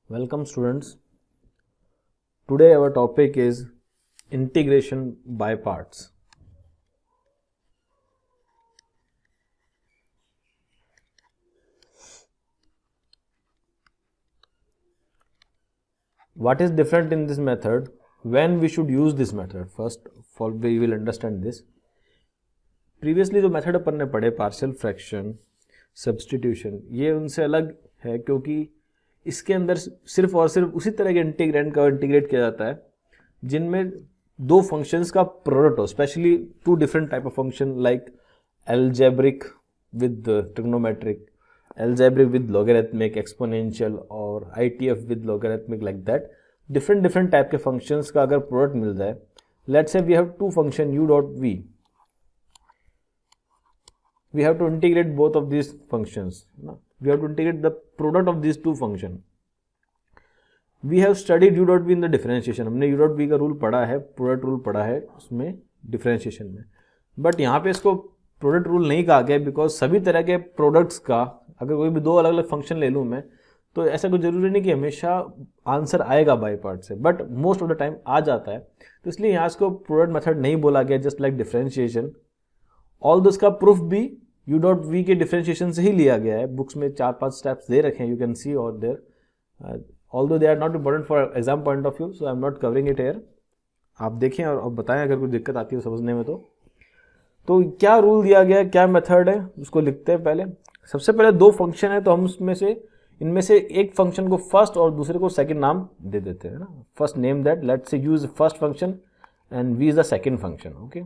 Welcome students. Today our topic is integration by parts. What is different in this method? When we should use this method? First of all we will understand this. Previously जो method अपन ने पढ़े partial fraction, substitution, ये उनसे अलग है क्योंकि इसके अंदर सिर्फ और सिर्फ उसी तरह के इंटीग्रेंड का इंटीग्रेट किया जाता है जिनमें दो फंक्शंस का प्रोडक्ट हो, specially two different type of function like algebraic with trigonometric, algebraic with logarithmic, exponential और ITF with logarithmic, like that different type के फंक्शंस का अगर प्रोडक्ट मिल जाए. Let's say we have two function u dot v. We have to integrate both of these functions. We have to integrate the product of these two functions. We have studied u dot v in the differentiation. हमने u dot v का rule पढ़ा है, product rule पढ़ा है उसमें differentiation में. But यहाँ पे इसको प्रोडक्ट रूल नहीं कहा गया बिकॉज सभी तरह के प्रोडक्ट्स का अगर कोई भी दो अलग अलग फंक्शन ले लूँ मैं तो ऐसा कोई जरूरी नहीं कि हमेशा आंसर आएगा बाई पार्ट से, but most of the time आ जाता है. तो इसलिए यहाँ इसको प्रोडक्ट मेथड नहीं बोला गया, just like differentiation. All this का प्रूफ भी u डॉट v के डिफरेंशिएशन से ही लिया गया है. बुक्स में 4-5 स्टेप्स दे रखे हैं, you can see over there, although they are not important for exam point of view, so I am not covering it here. आप देखें और बताएं अगर कोई दिक्कत आती है समझने में. तो क्या रूल दिया गया, क्या मेथड है, उसको लिखते हैं. पहले सबसे पहले दो फंक्शन है तो हम उसमें से इनमें से एक फंक्शन को फर्स्ट और दूसरे को सेकंड नाम दे देते हैं ना. First name that, let's say u's first function and v is the second function. Okay,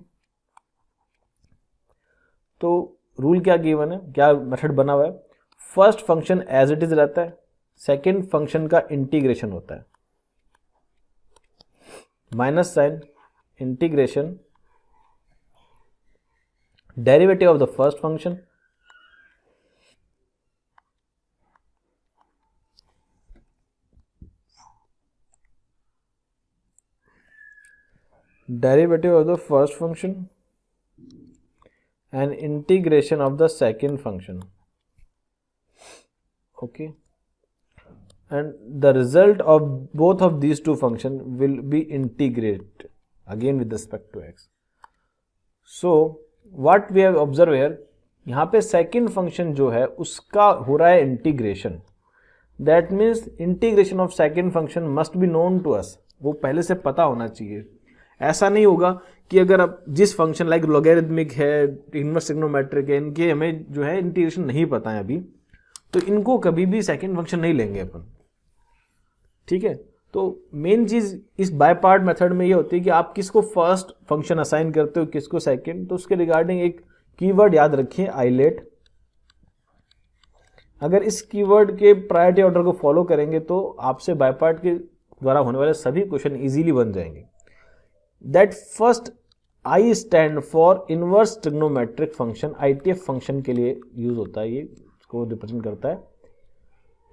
तो रूल क्या गिवन है, क्या मेथड बना हुआ है. First function as it is रहता है, सेकंड फंक्शन का इंटीग्रेशन होता है. Minus sign, integration, derivative of the first function, derivative of the first function and integration of the second function. Okay, and the result of both of these two functions will be integrated again with respect to x. So what we have observed here, यहाँ पे second function जो है उसका हो रहा है integration. That means integration of second function must be known to us. वो पहले से पता होना चाहिए. ऐसा नहीं होगा कि अगर अब जिस फंक्शन लाइक लॉगरिथमिक है, इनवर्स ट्रिग्नोमेट्रिक है, इनके हमें जो है इंटीग्रेशन नहीं पता है अभी, तो इनको कभी भी सेकंड फंक्शन नहीं लेंगे अपन. ठीक है, तो मेन चीज इस बाय पार्ट मेथड में ये होती है कि आप किसको फर्स्ट फंक्शन असाइन करते हो, किसको सेकंड. तो उसके रिगार्डिंग एक कीवर्ड याद रखिए, आइलेट. अगर इस कीवर्ड के प्रायोरिटी ऑर्डर को फॉलो करेंगे तो आपसे बाय पार्ट के द्वारा होने वाले सभी क्वेश्चन इजीली बन जाएंगे. That first I stand for inverse trigonometric function, ITF function के लिए यूज होता है, ये इसको रिप्रेजेंट करता है.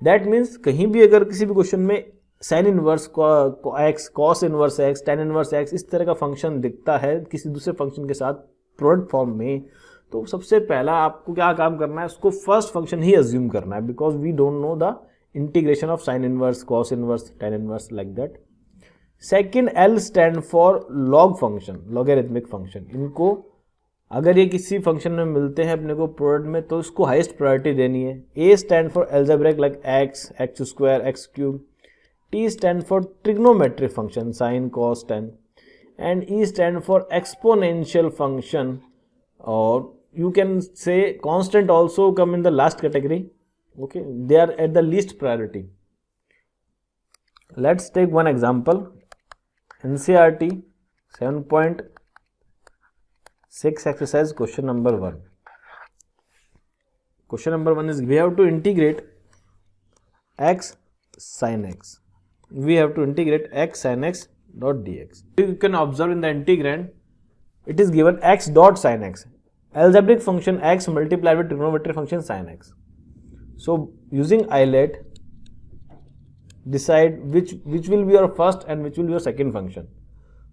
That means कहीं भी अगर किसी भी क्वेश्चन में sine inverse x, cos inverse x, tan inverse x इस तरह का फंक्शन दिखता है किसी दूसरे फंक्शन के साथ प्रोडक्ट फॉर्म में, तो सबसे पहला आपको क्या काम करना है, उसको फर्स्ट फंक्शन ही अज्यूम करना है because we don't know the integration of sine inverse, cos inverse, tan inverse, like that. Second L stand for log function, logarithmic function. इनको अगर ये किसी फंक्शन में मिलते हैं अपने को प्रोडक्ट में तो इसको हाईएस्ट प्रायोरिटी देनी है. A stand for algebraic like x, x square, x cube. T stand for trigonometric function, sine, cos, tan. And E stand for exponential function, और you can say constant also come in the last category. Okay, they are at the least priority. Let's take one example. NCERT 7.6 exercise question number 1. Question number 1 is we have to integrate x sin x. We have to integrate x sin x dot dx. You can observe in the integrand it is given x dot sin x. Algebraic function x multiplied with trigonometric function sin x. So using eyelet, decide which will be your first and which will be your second function.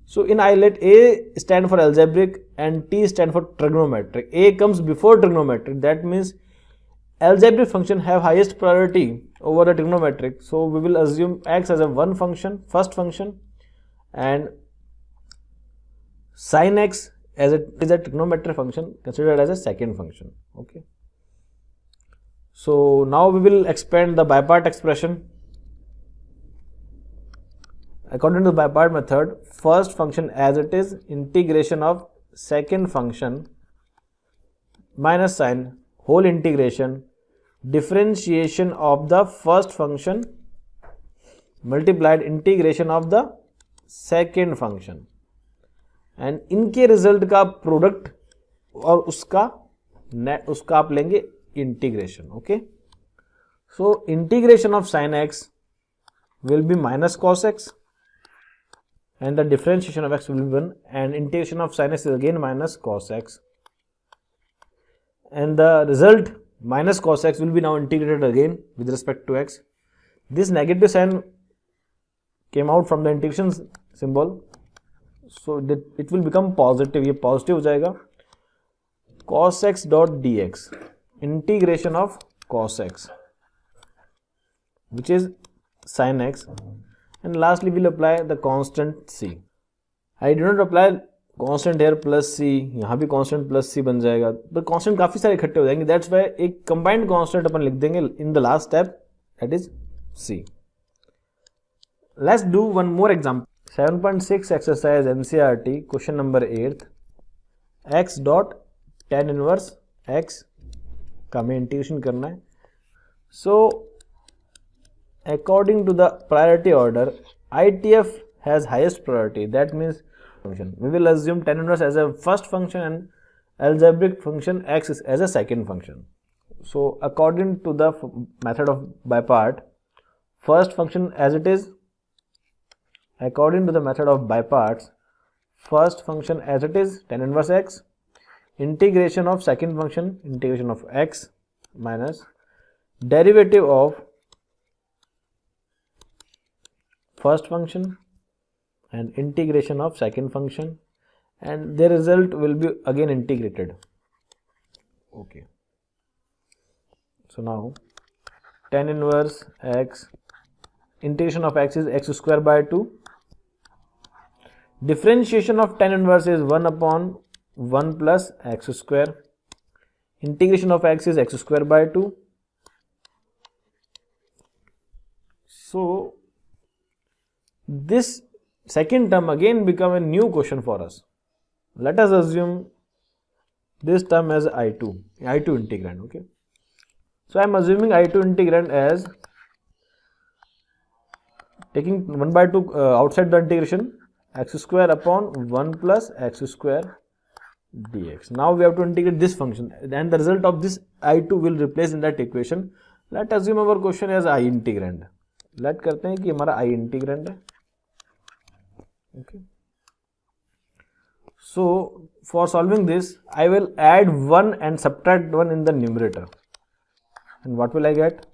So in eyelet, A stand for algebraic and T stand for trigonometric. A comes before trigonometric. That means algebraic function have highest priority over the trigonometric, so we will assume x as a one function, first function, and sin x as it is a trigonometric function considered as a second function. Okay, so now we will expand the bipart expression. According to the bipart method, first function as it is, integration of second function minus sin, whole integration, differentiation of the first function multiplied integration of the second function, and इनके result का product और उसका आप लेंगे integration. Okay, so integration of sine x will be minus cos x and the differentiation of x will be 1, and integration of sin x is again minus cos x, and the result minus cos x will be now integrated again with respect to x. This negative sign came out from the integration symbol, so that it will become positive. ये positive हो जाएगा. cos x dot dx, integration of cos x which is sin x, and lastly we'll apply the constant c. I do not apply constant here plus c, यहाँ भी constant plus c बन जाएगा, but constant काफी सारे इकट्ठे हो जाएंगे. That's why एक combined constant अपन लिख देंगे in the last step, that is c. Let's do one more example. 7.6 exercise NCERT question number 8, x dot tan inverse x का हमें इंटीग्रेशन करना है. So according to the priority order, ITF has highest priority. That means function. We will assume tan inverse as a first function and algebraic function x is as a second function. So according to the method of by part, first function as it is, according to the method of by parts, first function as it is, tan inverse x, integration of second function, integration of x minus derivative of first function and integration of second function, and the result will be again integrated. Okay, so now tan inverse x, integration of x is x square by 2, differentiation of tan inverse is 1 upon 1 plus x square, integration of x is x square by 2. So this second term again become a new question for us. Let us assume this term as I2 integrand. Okay, so I am assuming I2 integrand as taking 1 by 2 outside the integration, x square upon 1 plus x square dx. Now we have to integrate this function, and the result of this I2 will replace in that equation. Let assume our question as I integrand. Let करते हैं कि हमारा I integrand है. Okay, so for solving this, I will add 1 and subtract 1 in the numerator, and what will I get?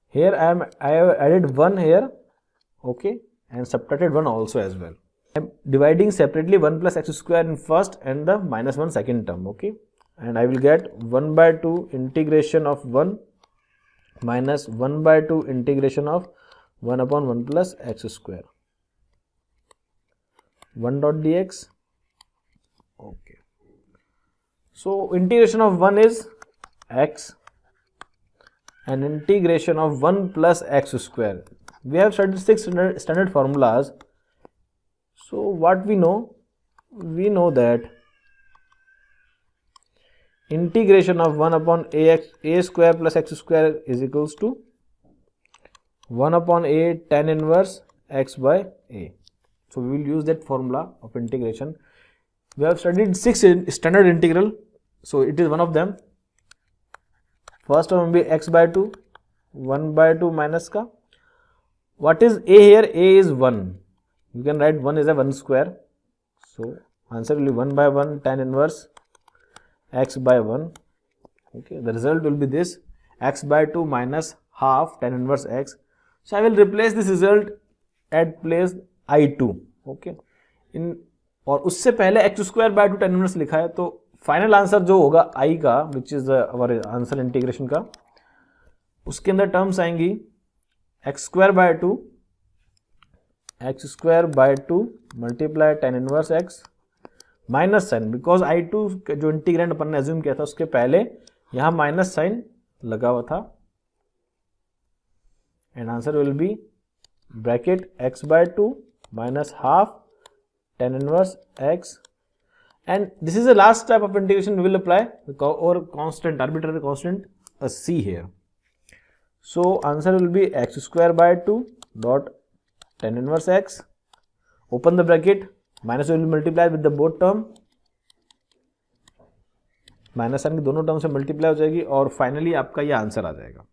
Here I have added 1 here, okay, and subtracted 1 also as well. I am dividing separately 1 plus x square in first and the minus 1 second term. Okay, and I will get 1 by 2 integration of 1 minus 1 by 2 integration of 1 upon 1 plus x square, 1 dot dx. Okay, so integration of 1 is x and integration of 1 plus x square. We have studied 6 standard formulas. So what we know? We know that integration of 1 upon a square plus x square is equals to 1 upon a tan inverse x by a. So we will use that formula of integration. We have studied 6 standard integral, so it is one of them. First one will be x by 2, 1 by 2 minus ka. What is a here? A is 1. You can write 1 is a 1 square. So answer will be 1 by 1 tan inverse x by 1. Okay, the result will be this, x by 2 minus half tan inverse x. So I will replace this result at place I2. Okay, इन और उससे पहले x square by 2 tan inverse लिखा है, तो final answer जो होगा I का, which is our answer integration का, उसके अंदर टर्म्स आएंगी x square by two multiply tan inverse x minus sign, because I two जो इंटीग्रेंड अपन ने एज्यूम किया था उसके पहले यहां माइनस साइन लगा हुआ था, and answer will be bracket x by two minus half ten inverse x, and this is the last type of integration we will apply, or constant, arbitrary constant, a c here. So answer will be x square by 2 dot tan inverse x, open the bracket, minus will be multiplied with the both term, minus sign की दोनों term से multiply हो जाएगी और finally आपका ये answer आ जाएगा.